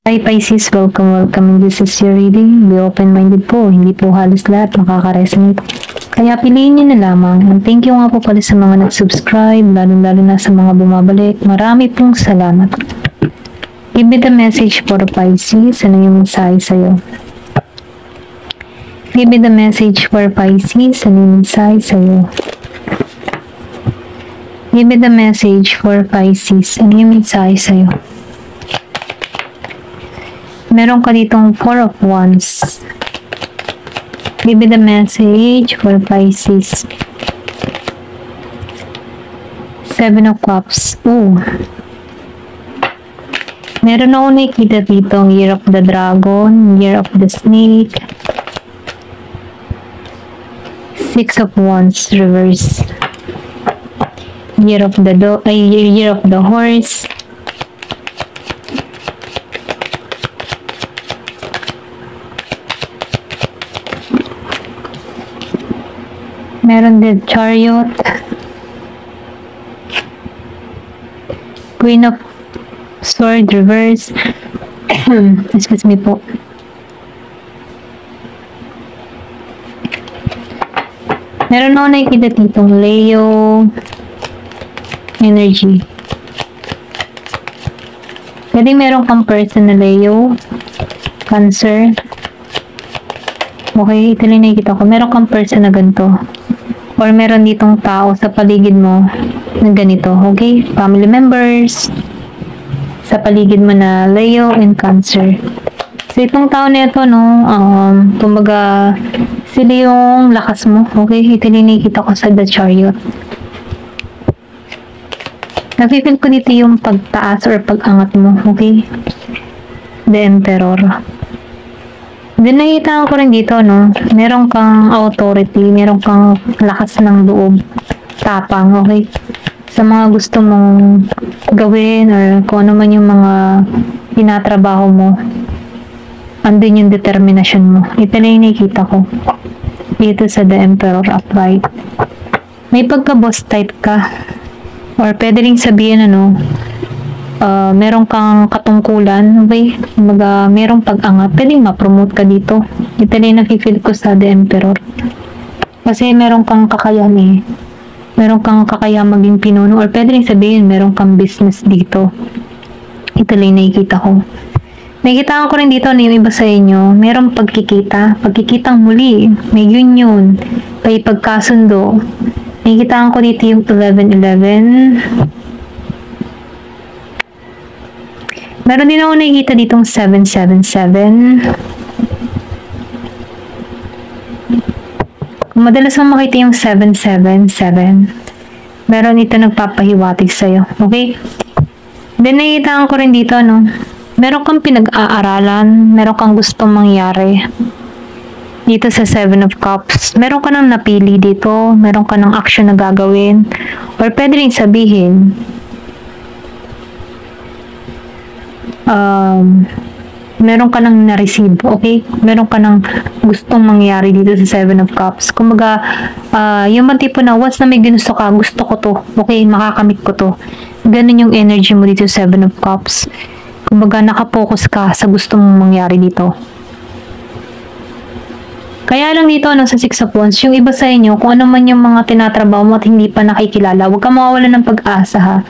Hi Pisces, welcome. This is your reading. Be open-minded po. Hindi po halos lahat makaka-resonate. Kaya piliin nyo na lamang. And thank you nga po pala sa mga nag-subscribe, lalo na sa mga bumabalik. Marami pong salamat. Give me the message for Pisces. Ano yung mensahe sa'yo? Give me the message for Pisces. Ano yung mensahe sa'yo? Give me the message for Pisces. Ano yung mensahe sa'yo? Meron ka ditong 4 of Wands. Give me the message for Pisces. 7 of Cups. Ooh. Meron ako nakikita dito ang Year of the Dragon, Year of the Snake, 6 of Wands reverse, Year of the Horse, meron din Chariot, Queen of Sword reverse. Excuse me po. Meron ako nakikita ditong Leo energy. Pwede meron kang person na Leo, Cancer. Okay, ito lang nakikita ko. Meron kang person na ganito. Or meron ditong tao sa paligid mo na ganito. Okay? Family members sa paligid mo na Leo and Cancer. So, itong tao na ito, no, kumbaga, sila yung lakas mo. Okay? Ito lang nakikita ko sa The Chariot. Napipil ko dito yung pagtaas or pag-angat mo. Okay? The Emperor. Then nakita ko rin dito, no, meron kang authority, meron kang lakas ng loob, tapang, okay? Sa mga gusto mong gawin or kung ano man yung mga tinatrabaho mo, andun yung determination mo. Ito na yung nakikita ko. Dito sa The Emperor upright. May pagka-boss type ka. Or pwede rin sabihin, ano, meron kang katungkulan, okay? Merong pag-angat, pwedeng ma-promote ka dito. Ito na yung nakifeel ko sa The Emperor. Kasi meron kang kakayahan eh. Meron kang kakayahan maging pinuno, or pwede rin sabihin, meron kang business dito. Ito lang yung nakikita ko. Nakikita ko rin dito na yung iba sa inyo, merong pagkikitang muli, may union, may pagkasundo. Nakikita ko dito yung 11-11. Meron din ako nakikita ditong 777. Kung madalas mong makita yung 777, meron ito nagpapahiwatig sa'yo. Okay? Then nakikita ko rin dito, no? Meron kang pinag-aaralan, meron kang gustong mangyari. Dito sa 7 of Cups, meron ka nang napili dito, meron ka nang action na gagawin, or pwede rin sabihin, meron ka nang na-receive, okay? Meron ka nang gustong mangyari dito sa 7 of Cups. Kumbaga, yung mga tipo na, once na may ginusto ka, gusto ko to, okay? Makakamit ko to. Ganun yung energy mo dito sa 7 of Cups. Kumbaga, nakapokus ka sa gusto mong mangyari dito. Kaya lang dito, ano, sa 6 of Wands, yung iba sa inyo, kung ano man yung mga tinatrabaho mo at hindi pa nakikilala, huwag ka mawawalan ng pag-asa, ha?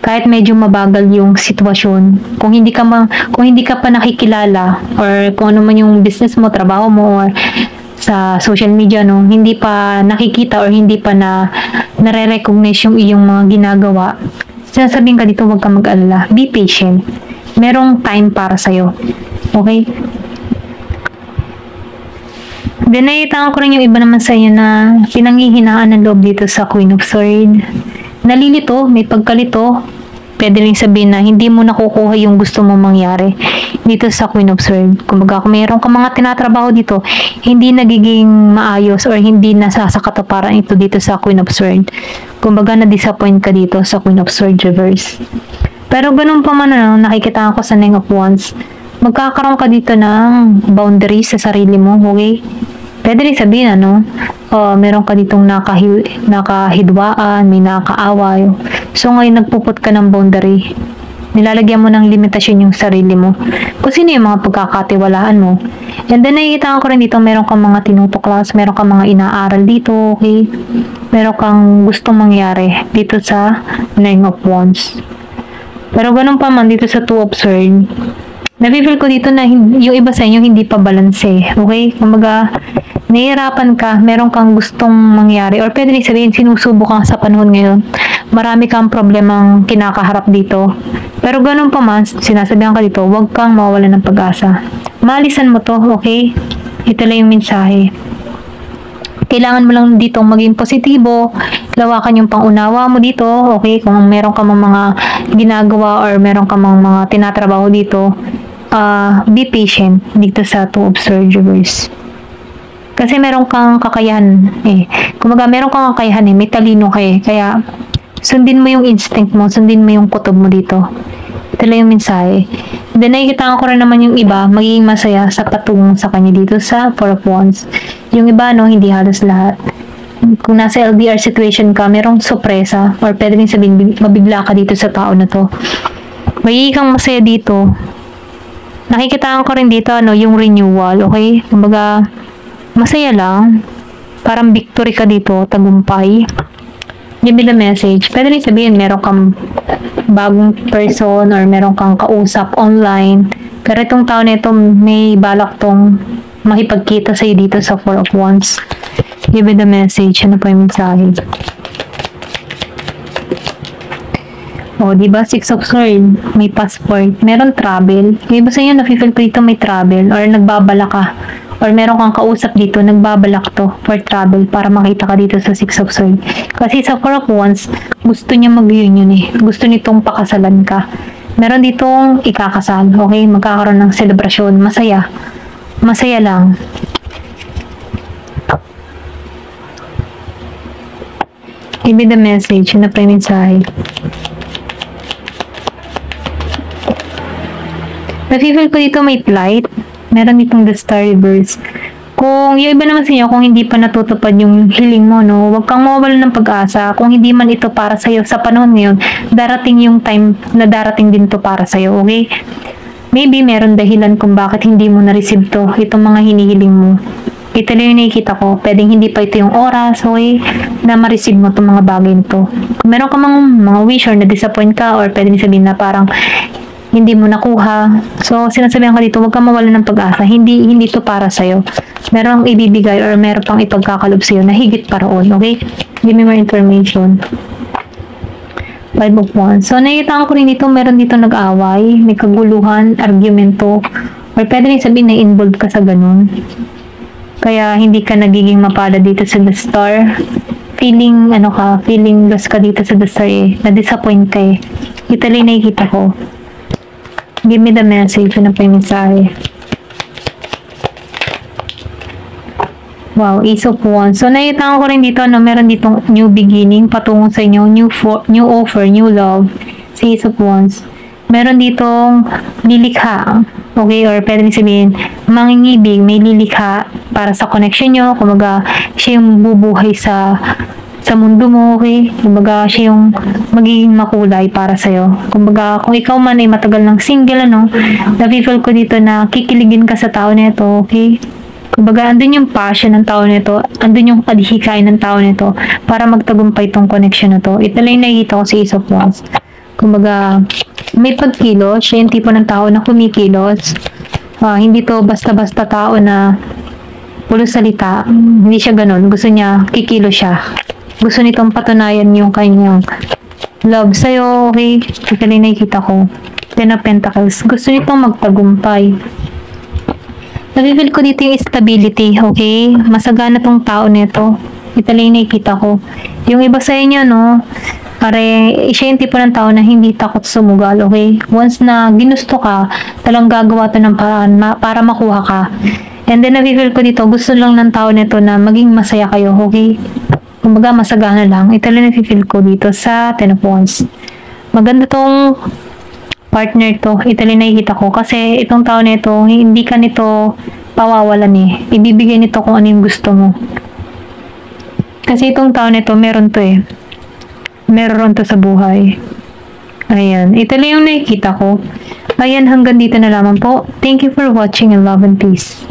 Kahit medyo mabagal yung sitwasyon, kung hindi ka pa nakikilala, or kung ano man yung business mo, trabaho mo, or sa social media, no, hindi pa nakikita or hindi pa nare-recognize yung iyong mga ginagawa, sinasabihin ka dito, huwag ka mag-alala. Be patient. Merong time para sa'yo. Okay? Then, nakita ko rin yung iba naman sa inyo na pinanghihinaan ng loob dito sa Queen of Swords. Nalilito, may pagkalito. Pwede rin sabihin na hindi mo nakukuha yung gusto mong mangyari dito sa Queen of Swords. Kumbaga, kung mayroon ka mga tinatrabaho dito, hindi nagiging maayos or hindi nasasakatuparan ito dito sa Queen of Swords. Kumbaga, na-disappoint ka dito sa Queen of Swords reverse. Pero ganun pa man, ano, nakikita ko sa Nine of Wands, magkakaroon ka dito ng boundaries sa sarili mo, okay? Pwede rin sabihin, ano, meron ka ditong nakahidwaan, may nakaaway. So, ngayon, nagpuput ka ng boundary. Nilalagyan mo ng limitasyon yung sarili mo. Kung sino yung mga pagkakatiwalaan mo. And then, nakikita ko rin dito, meron kang mga tinutuklas, meron kang mga inaaral dito, okay? Meron kang gustong mangyari dito sa Nine of Wands. Pero ganun pa man dito sa Two of Swords, nafe-feel ko dito na yung iba sa inyo hindi pa balanse, okay? Kumbaga, nahihirapan ka, meron kang gustong mangyari, or pwede rin sabihin, sinusubok kang sa panahon ngayon. Marami kang problemang kinakaharap dito. Pero ganun pa man, sinasabihan ka dito, huwag kang mawawalan ng pag-asa. Maalisan mo to, okay? Ito lang yung mensahe. Kailangan mo lang dito maging positibo, lawakan yung pangunawa mo dito, okay? Kung meron ka mga ginagawa or meron ka mga tinatrabaho dito, be patient dito sa Two of Swords. Kasi meron kang kakayahan Kumbaga, meron kang kakayahan may talino ka Kaya, sundin mo yung instinct mo, sundin mo yung kutob mo dito. Ito lang yung mensahe. Then, nakikita ko rin naman yung iba, magiging masaya sa patungo sa kanya dito sa Four of Wands. Yung iba, hindi halos lahat. Kung nasa LDR situation ka, merong sorpresa, or pwede rin sabihin, mabigla ka dito sa tao na to. Magiging kang masaya dito. Nakikita ko rin dito, yung renewal, okay? Kumbaga, masaya lang. Parang victory ka dito, tagumpay. Give me the message. Pwede rin sabihin, meron kang bagong person or meron kang kausap online. Pero itong taon na ito, may balak tong makipagkita sa'yo dito sa Four of Wands. Give me the message. Ano pa yung mensahe? Diba? Six of Swords. May passport. Meron travel. Yung iba sa inyo, nafe-feel ko dito may travel or nagbabala ka. Or meron kang kausap dito, nagbabalak to for travel para makita ka dito sa Six of Swords. Kasi sa Four of Wands, gusto niya mag-union Gusto nitong pakasalan ka. Meron ditong ikakasal, okay? Magkakaroon ng selebrasyon. Masaya. Masaya lang. Give me the message. Ano pa yung mensahe? Nafe-feel ko dito may flight. Meron itong the star reverse. Kung yung iba naman sa inyo, kung hindi pa natutupad yung hiling mo, huwag kang mawawalan ng pag-asa. Kung hindi man ito para sa'yo sa panahon ngayon, darating yung time na darating din to para sa'yo, okay? Maybe meron dahilan kung bakit hindi mo na-receive to, itong mga hinihiling mo. Ito lang yung nakikita ko. Pwedeng hindi pa ito yung oras, okay? Na ma-receive mo itong mga bagay nito. Kung meron ka mga wish or na-disappoint ka, or pwedeng sabihin na parang hindi mo nakuha. So, sinasabihan ka dito, huwag kang mawalan ng pag-asa. Hindi to para sa'yo. Merong ibibigay or meron pang ipagkakalob sa'yo na higit pa roon, okay? Give me more information. Five of Wands. So, nakikita ko rin dito, meron dito nag-away, may kaguluhan, argumento, or pwede rin sabihin na involved ka sa ganun. Kaya, hindi ka nagiging mapala dito sa The Star. Feeling lost ka dito sa The Star na-disappoint ka Ito lang nakikita ko. Give me the message. Ano pa yung mensahe? Wow, Ace of Wands. So, nakita ko rin dito, meron ditong new beginning, patungo sa inyo, new offer, new love, sa Ace of Wands. Meron ditong lilikha, okay, or pwede sabihin, mangingibig, may lilikha para sa connection nyo, kumaga, siya yung bubuhay sa mundo mo, okay? Kumbaga, siya yung magiging makulay para sa'yo. Kumbaga, kung ikaw man ay matagal ng single, nafe-feel ko dito na kikiligin ka sa tao nito, okay? Kumbaga, andun yung passion ng tao nito, andun yung adhikain ng tao nito para magtagumpay itong connection na to. Ito lang yung nakikita ko sa Ace of Wands. Kumbaga, may pagkilos, siya yung tipo ng tao na kumikilos. Hindi to basta-basta tao na pulo salita. Hindi siya ganun. Gusto niya, kikilos siya. Gusto nitong patunayan yung kanyang love sa'yo, okay? Ito lang nakikita ko. Ten of Pentacles. Gusto nitong magtagumpay. Nafe-feel ko dito yung stability, okay? Masagana tong tao nito. Ito lang nakikita ko. Yung iba sa inyo, siya yung tipo ng tao na hindi takot sumugal, okay? Once na ginusto ka, talang gagawa to ng paraan para makuha ka. And then, nafe-feel ko dito, gusto lang ng tao nito na maging masaya kayo, okay? Kumbaga, masagana lang. Ito lang nafe-feel ko dito sa Ten of Wands. Maganda tong partner to. Ito lang nakikita ko. Kasi itong tao nito, hindi ka nito pawawalan Ibibigay nito kung ano yung gusto mo. Kasi itong tao nito, meron to Meron to sa buhay. Ayan, ito lang yung nakikita ko. Ayan, hanggang dito na lamang po. Thank you for watching and love and peace.